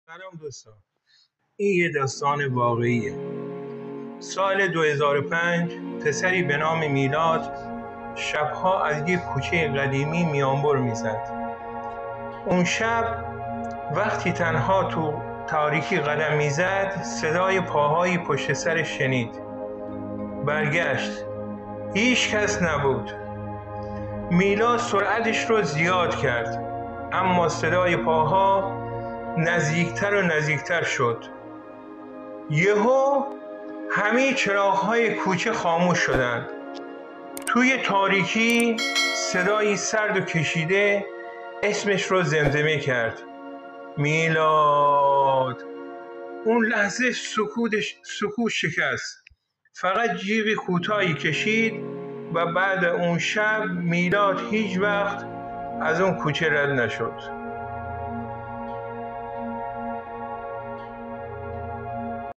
سلام دوستان، این یه داستان واقعیه. سال 2005 پسری به نام میلاد شبها از یک کوچه قدیمی میانبر میزد. اون شب وقتی تنها تو تاریکی قدم میزد صدای پاهایی پشت سرش شنید. برگشت، هیچ کس نبود. میلاد سرعتش رو زیاد کرد، اما صدای پاها نزدیکتر و نزدیکتر شد. یهو همه چراغ‌های کوچه خاموش شدند. توی تاریکی صدایی سرد و کشیده اسمش رو زمزمه کرد: میلاد. اون لحظه سکوت شکست. فقط جیغ کوتاهی کشید و بعد اون شب میلاد هیچ وقت از اون کوچه رد نشد.